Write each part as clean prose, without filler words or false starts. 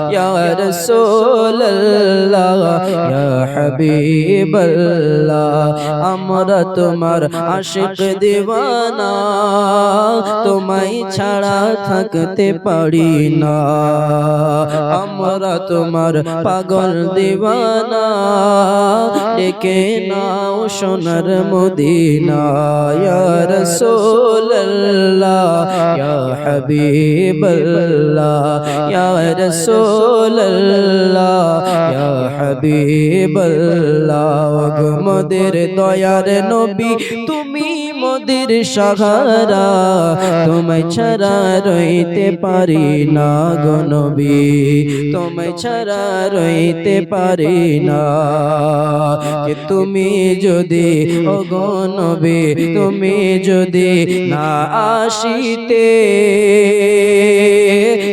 ইয়া রাসূলুল্লাহ ইয়া হাবিবাল্লাহ আমরা তোমার আশিক দিওয়ানা তোমায় ছাড়া থাকতে পারি না আমরা তোমার পাগল দিওয়ানা ডেকে নাও সোনার মদিনা ইয়া রাসূলুল্লাহ ইয়া হাবিবাল্লাহ ইয়া রাসূলুল্লাহ ইয়া হাবিবাল্লাহ গো মোদের দয়ার নবী তুমি মোদের সাহারা তোমায় ছাড়া রইতে পারি না গো নবী তোমায় ছাড়া রইতে পারি না যে তুমি যদি ও গো নবী তুমি যদি না আসিতে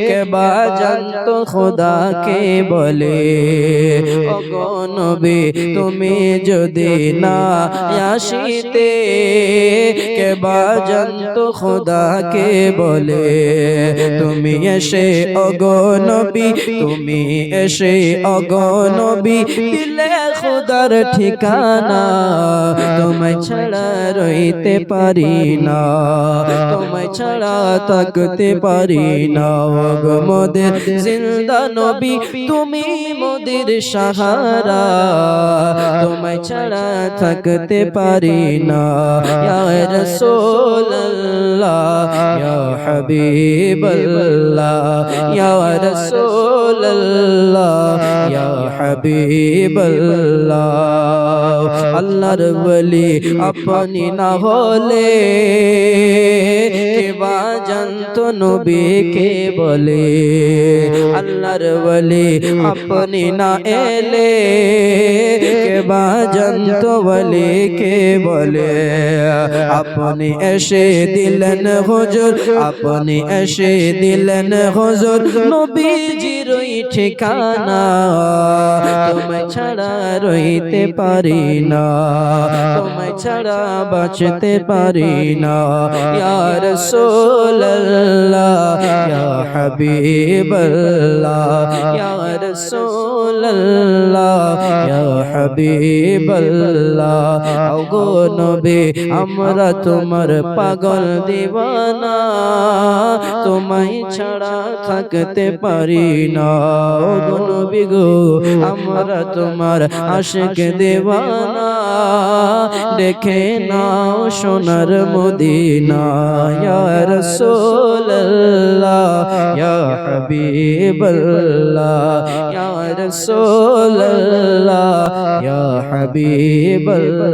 কে বা জানতো খোদা কে বলে ও গো নবী তুমি যদি না আসিতে কে বা জানতো খোদা কে বলে তুমি এসে ও গো নবী তুমি এসে ও গো নবী দিলে খোদার ঠিকানা তোমায় ছাড়া রইতে পারি না তোমায় ছাড়া থাকতে পারি না ও গো মোদের জিন্দা নবী তুমি মোদের সাহারা তোমায় ছাড়া থাকতে পারি না ইয়া রাসূলুল্লাহ ইয়া হাবিবাল্লাহ ইয়া রাসূলুল্লাহ ইয়া হাবিবাল্লাহ আল্লাহর ওলি আপনি না হলে কে বা জানতো নবী কে বলে আল্লাহর ওলি আপনি না এলে কে বা জানতো ওলি কে বলে আপনি এসে দিলেন হুজুর আপনি এসে দিলেন হুজুর নবীজির ওই ঠিকানা তোমায় ছাড়া রইতে পারি না তোমায় ছাড়া বাঁচতে পারি না ইয়া রাসূলুল্লাহ ইয়া হাবিবাল্লাহ ইয়া রাসূলুল্লাহ ইয়া হাবিবাল্লাহ ও গো নবী আমরা তোমার পাগল দিওয়ানা তোমায় ছাড়া থাকতে পারি না ও গো নবী গো আমরা তোমার আশিক দিওয়ানা দেখে নাও সোনার মদিনা ইয়া রাসূলুল্লাহ ইয়া হাবিবাল্লাহ ইয়া রাসূলুল্লাহ ইয়া হাবিবাল্লাহ